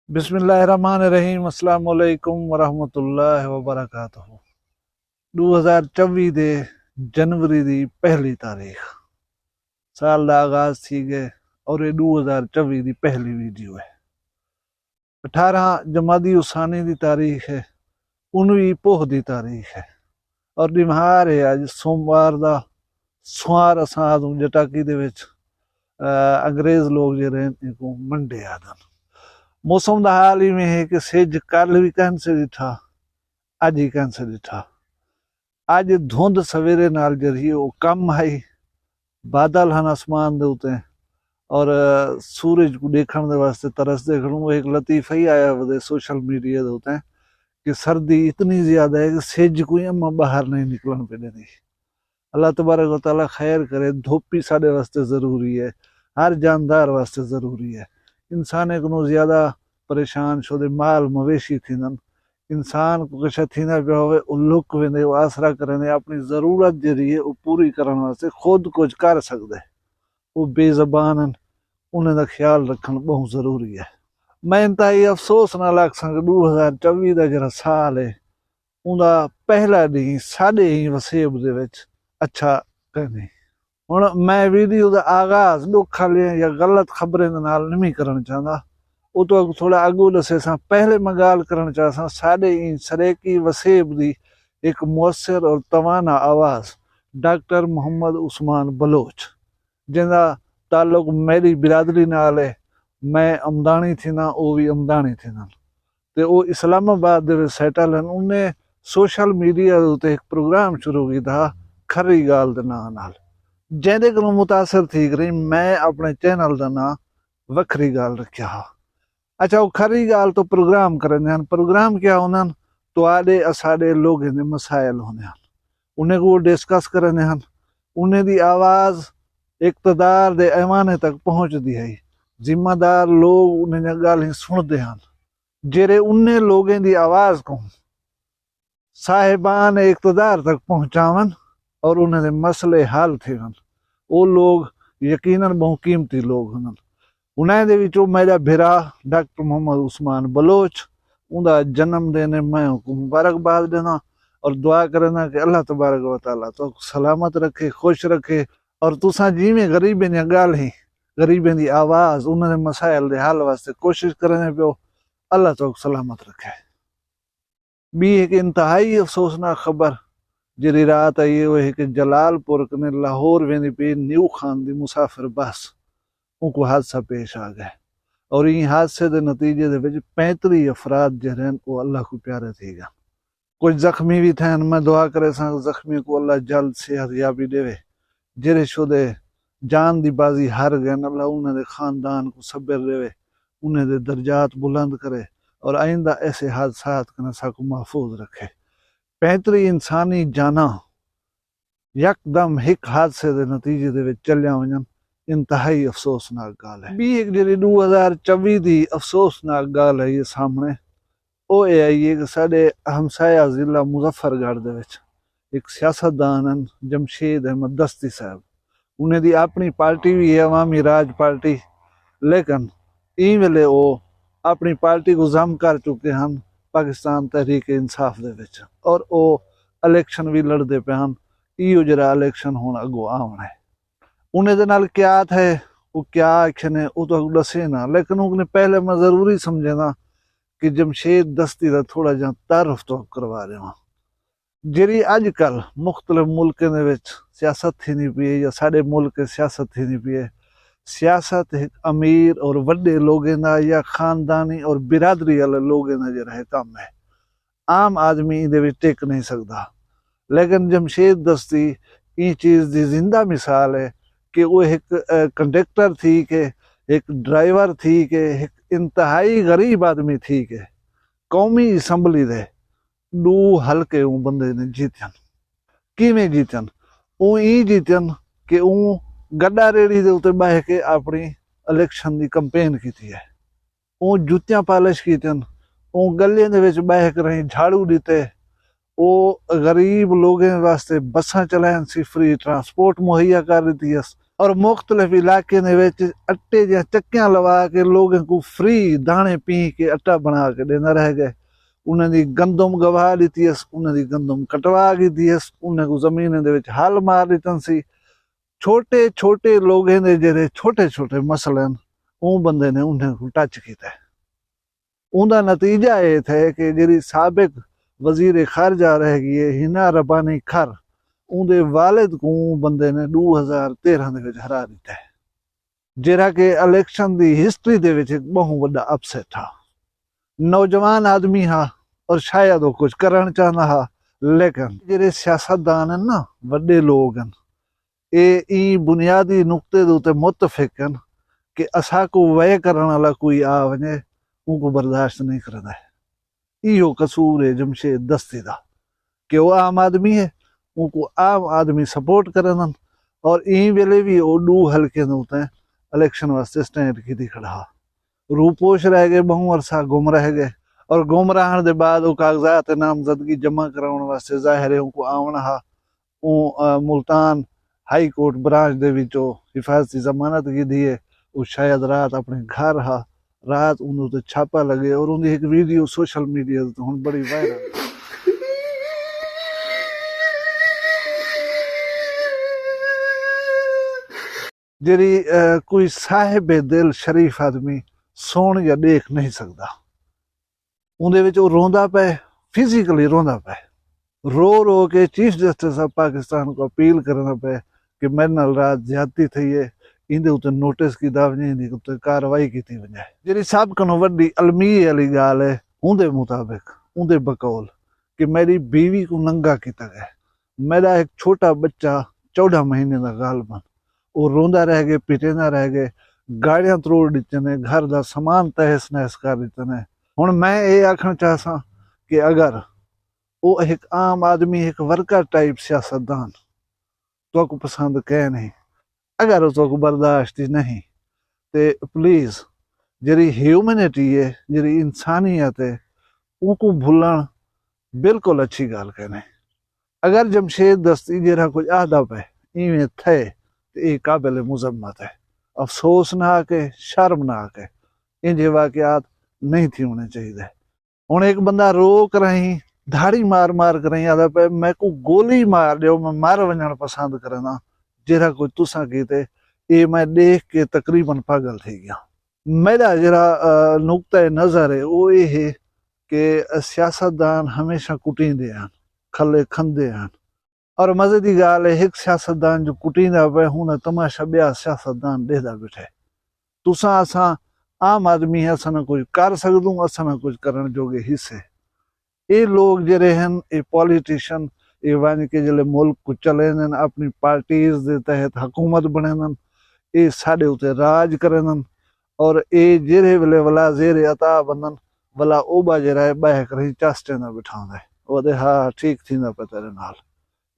बिस्मिल्लाहिर्रहमानिर्रहीम अस्सलाम वालेकुम वरहमतुल्लाहि वबरकातुहू 2024 दे जनवरी दी पहली तारीख साल दा आगाज थी गए और ये 2024 दी पहली वीडियो है। 18 जमादी उसानी दी तारीख है, 19 पोह दी तारीख है और दिमहार है अज सोमवार दा सुआर असां आदू जटाकी दे विच अंग्रेज लोग जे रहन को मंडे आदन। मौसम का हाल ही में है कि सेज कल भी कैंसे दिठा, अज ही कैंसे दिठा। अज धुंध सवेरे नाल जरी वो कम आई, बादल हैं आसमान दे उते और सूरज को देखने वास्ते तरस देखने वो एक लतीफा ही आया वे सोशल मीडिया दे उते कि सर्दी इतनी ज्यादा है कि सेज को अम्मा बाहर नहीं निकलन पे देनी। अल्लाह तबारक व तआला खैर करे। धुप ही साडे वास्ते जरूरी है, हर जानदार वास्ते जरूरी है। इंसान को ज्यादा परेशान छोदे माल मवेशी थींदन, इंसान को कुछ थींदा पिया होवे लुक वेंदे आसरा करेंदे अपनी जरूरत जरी है वो पूरी करने वास्ते खुद कुछ कर सकदे। वो बेजबान हैं, उन्हें दा ख्याल रखना बहुत जरूरी है। मैं इंतहाई अफसोस नाल आखां 2024 का जरा साल है उनका पहला दिन साडे ही वसेब दे विच अच्छा कहने। हुण मैं वीडियो का आगाज दुख वाले या गलत खबरें नाल नहीं करना चाहता, वो तो थोड़ा अगू दसे सा पहले मैं गाल करना चाहता साडे ही सरेकी वसेब दी एक मुअस्सर और तवाना आवाज डॉक्टर मोहम्मद उस्मान बलोच जिंदा ताल्लुक मेरी बिरादरी नाल है। मैं अमदानी थी ना, वो भी अमदानी थी ना, तो वो इस्लामाबाद दे विच सैटल हैं। उन्हें सोशल मीडिया उत्ते एक प्रोग्राम शुरू किया खरी गाल दे नाम नाल, जिहदे कोलों मुतासर थी करी मैं अपने चैनल का नाम वखरी गाल रखा हा। अच्छा वो खरी गाल तो प्रोग्राम करेंदे हन, प्रोग्राम क्या होंदे हन तुहाडे असाडे लोगों दे मसाइल होंदे हन, उन्हें को डिस्कस करेंदे हन। उन्हें दी आवाज इक़्तिदार दे ऐवाने तक पहुंचदी है, जिम्मेदार लोग उन्हें गाल सुनते हैं। जेरे उन्हें लोगों की आवाज को साहिबान इक़्तिदार तक पहुंचावन और उन्हें मसले हल थेवन, वो लोग यकीनन बहुत कीमती लोग हैं। उन्हें दे विचों मेरा भिरा डॉक्टर मोहम्मद उस्मान बलोच उनका जन्मदिन है। मैं उनको मुबारकबाद देना और दुआ करना कि अल्लाह तबारक व तआला तो सलामत रखे, खुश रखे और तुसा जिमें गरीबें दी गाल ही गरीबें दी आवाज उन्होंने मसाइल दे हल वास्ते कोशिश करने पियो, अल्लाह तो सलामत रखे। बी एक इंतहाई अफसोसनाक खबर जी रात आई वो है कि जलालपुर कने लाहौर वेंदी पे न्यू खान दी मुसाफिर बस उनको हादसा पेश आ गया और इन हादसे के नतीजे दे विच 35 अफराद जो हैं वो अल्लाह को प्यारे थी गए। कुछ जख्मी भी थे। मैं दुआ करे जख्मी को अल्लाह जल्द सेहत याबी देवे। जेरे शुदे जान दी बाजी हार गए अल्लाह उन्हें खानदान को सब्र देवे, उन्हें दर्जात बुलंद करे और आइंदा ऐसे हादसा को महफूज रखे। 35 इंसानी जाना यकदम एक हादसे के नतीजे दे विच चलिया वजन इंतहाई अफसोसनाक गाल है। भी एक जी 2024 की अफसोसनाक गाल है ये सामने वो आई है कि साडे हमसाया जिला मुजफ्फरगढ़ दे विच एक सियासतदान हैं जमशेद अहमद दस्ती साहब। उन्हें दी अपनी पार्टी भी है अवामी राज पार्टी, लेकिन ई वेले वो अपनी पार्टी को जम कर चुके हैं पाकिस्तान तहरीक इंसाफ दे विच और वो इलेक्शन भी लड़ते पे हैं। इो जरा इलेक्शन हुण अगो आना है। उन्हें दे नाल क्या है वो क्या एक्शन है वो तो दसे ना, लेकिन उन्हें पहले मैं जरूरी समझे ना कि जमशेद दस्ती का थोड़ा जहा तारुफ तो करवा रहा। जी अजकल मुख्तलिफ मुल्कों दे विच सियासत थी पी है या साडे मुल्क सियासत थी पी है। सियासत एक अमीर और वड्डे लोगों का या खानदानी और बिरादरी वाले लोगों का जो है काम है, आम आदमी इहदे विच टिक नहीं सकता। लेकिन जमशेद दस्ती ई चीज़ की जिंदा मिसाल है कि वो एक कंडक्टर थी के, एक ड्राइवर थी के, एक इंतहाई गरीब आदमी थी के कौमी असैम्बली दे 2 हल्के बंदे ने जीतन। किवें जीतन? वो ई जीतन कि वो गड्डा रेड़ी दे उत्ते बह के अपनी इलेक्शन की कंपेन की है। वो जुत्तियां पालिश कीतन, वो गलियां दे विच बह के रही झाड़ू दिते, वो गरीब लोगों वास्ते बसा चलान सी, फ्री ट्रांसपोर्ट मुहैया कर दी। और मुख्तलिफ इलाके दे विच अट्टे दी चक्कियां लवा के लोगों को फ्री दाने पी के आटा बना के देना रह गए। उन्हें दी गंदम गवा दी, उन्हें दी गंदम कटवा दी, उन्हें को जमीन दे विच हल मार दितन सी। छोटे छोटे लोगों दे जेरे छोटे छोटे मसले वो बंदे ने उन्हें को टच किया। उनका नतीजा ये थे कि जी साबिक वजीर खारजा रह गई है हिना रबानी खर, उनके वालिद को बंदे ने 2013 दे विच हरा दिता है, जेरा के इलेक्शन दी हिस्टरी दे विच एक बहुत बड़ा अपसेट था। नौजवान आदमी हा और शायद वो कुछ करना चाहता हा, लेकिन जेरे सियासतदान हैं ना, वड्डे लोग हैं, ये बुनियादी नुकते दे उत्ते मुतफिक हैं कि असा को वय करने वाला कोई आ वने उनको बर्दाश्त नहीं करता है। इहो कसूर है जमशेद दस्ती दा कि वो आम आदमी है, उनको आम आदमी सपोर्ट करन और ई वेले भी वो 2 हल्के उत्ते इलेक्शन वास्ते स्टैंड की खड़ा। रूपोश रह गए, बहु अरसा गुम रह गए और गुम रहने के बाद वो कागजात नामजदगी जमा कराने वास्ते जाहिर है उनको आवना हा। मुल्तान हाई कोर्ट ब्रांच दे विचों हिफाजती जमानत की दी है। वो शायद रात अपने घर हा, रात उन्होंने छापा लगे और उनकी एक वीडियो सोशल मीडिया तो हुण बड़ी वायरल। जेरी कोई साहिब दिल शरीफ आदमी सुन या देख नहीं सकता, उनदे विच वो रोंदा पे, फिजिकली रोंदा पे, रो रो के चीफ जस्टिस ऑफ पाकिस्तान को अपील करना पे कि मेरे नाल रात ज्यादती थी है, इंदे उत्ते नोटिस की वजे, इंदे उत्ते कार्रवाई की वजे। जी सब को वड्डी अलमी वाली गाल है उनके मुताबिक, उनके बकौल कि मेरी बीवी को नंगा किया गया, मेरा एक छोटा बच्चा 14 महीने का गालबन, वो रोंदा रह गए, पिटेंदा रह गए, गाड़ियां तरोड़ दिते ने, घर का समान तहस नहस कर दिते ने। हुण मैं ये आखना चाहता कि अगर वो एक आम आदमी, एक वर्कर टाइप सियासतदान तो को पसंद कह नहीं, अगर वो तो बर्दाश्त नहीं, तो प्लीज जी ह्यूमैनिटी है, जी इंसानियत है, उनको भूलन बिल्कुल अच्छी गाल कहने। अगर जमशेद दस्ती जरा कुछ आदा पे इवें थे तो ये काबिल मुजम्मत है। अफसोस ना आके, शर्म ना आके, इन वाकयात नहीं थी होने चाहिए। हुण एक बंदा रोक रही, धाड़ी मार मार कर आदा पे मैं को गोली मार दो, मैं मार वजन पसंद करना, जरा कुछ तुसा कीते ये मैं देख के तकरीबन पागल थी गया। मेरा जरा नुकता नजर है वो ये है कि सियासतदान हमेशा कुटींदे हैं, खले खंदे हैं, और मजे की गाल है एक सियासतदान जो कुटींदा पे हुन तमाशा बया सियासतदान देदा बैठे। तुसा असा आम आदमी है, असा ना कुछ कर सकदूं, असा ना कुछ करन जोगे हिस्से। ये लोग जरे हैं, ये पॉलिटिशियन, ये वन के जले मुल्क को चले अपनी पार्टीज दे तहत हुकूमत बने, ये साडे उते राज करन और ये जेरे वेले वाला जेरे अता बनन वाला ओबा जरा है बह कर चास्टे ना बिठांदा ओदे हाँ ठीक थींदा पे तेरे नाल।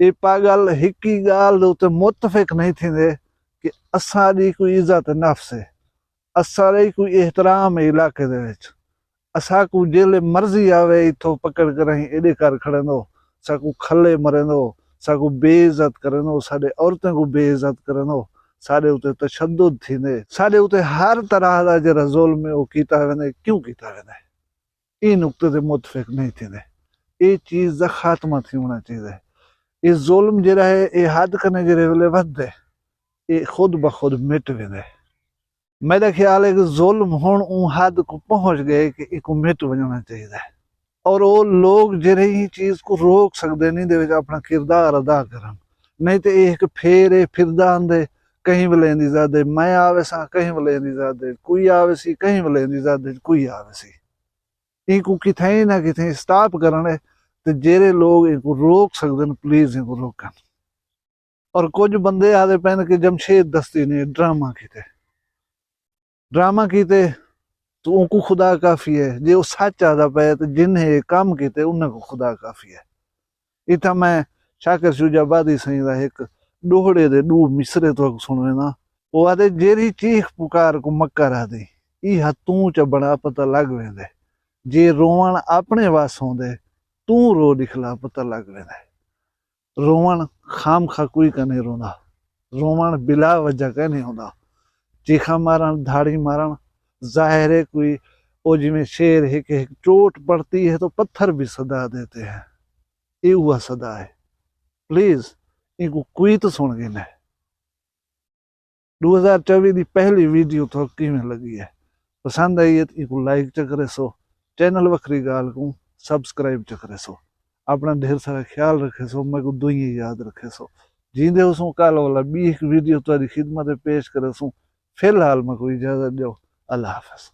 ये पागल हिकी गाल दे उते मुतफिक नहीं थींदे कि असाडी कोई इज्जत नफ्स है, असाडी कोई एहतराम है इलाके दे विच, असा को जेले मर्जी आवे इथों पकड़ कर एडे कर खड़ेंदो, साकू खले मरेंदो, साकू बेइज्जत करेंदो, साडे औरतें को बेइज्जत करेंदो, साडे उते तशद्दुद थींदे, साडे उते हर तरह दा जरा जुल्म है वो कीता वेंदे। क्यों कीता वेंदे? ई नुक्ते ते मुतफिक नहीं थींदे। ये चीज दा खात्मा थी होना चाहिए। ये जुल्म जरा है ये हद कने जरे वेले वधदे, ये खुद ब खुद मिट वेंदे। मेरा ख्याल है कि जुल्म हुण उन हद को पहुंच गए कि इको मिट वजना चाहिए और वो लोग जरे ही चीज को रोक सकते नहीं दे अपना किरदार अदा करन, नहीं तो एक फेरे फिरदा आंदे, कहीं वले दी ज़ादे मैं आवे सा, कहीं वले दी ज़ादे कोई आवे सी, कहीं वले दी ज़ादे कोई आवे सी। इनको किथे ना किथे स्टॉप करने ते जेरे लोग इनको रोक सकते प्लीज इनको रोकन। और कुछ बंदे आदे पैन के जमशेद दस्ती ने ड्रामा कीते तो उनको खुदा काफी है, जे वो सच आदा पे तो जिन्हें काम किते उन्हें को खुदा काफी है। इतना मैं शाकिर शुजाबादी सही दा एक दोहड़े दे 2 मिसरे तो सुनवे ना, वो आदे जेरी चीख पुकार को मक्का रह दी ई हतू च बड़ा पता लग वेंदे, जे रोवण अपने वास होंदे तू रो दिखला पता लग वेंदे। रोवण खाम खा कोई का नहीं रोंदा, रोवण बिला वजह का नहीं होता, चीखा मारन धाड़ी मारन जाहिर है कोई ओ जिमें शेर है कि चोट पड़ती है तो पत्थर भी सदा देते हैं, ये हुआ सदा है। प्लीज इनको कोई तो सुन गए ना। 2024 की पहली वीडियो तो किमें लगी है, पसंद आई है तो इनको लाइक च करे सो, चैनल वखरी गाल को सब्सक्राइब च करे सो, अपना ढेर सारा ख्याल रखे सो, मैं को दुई याद रखे सो। जींदे उसों कल वाला भी एक वीडियो तुम्हारी खिदमत पेश करे सो। फिलहाल मैं कोई इजाजत दो, अल्लाह हाफिज।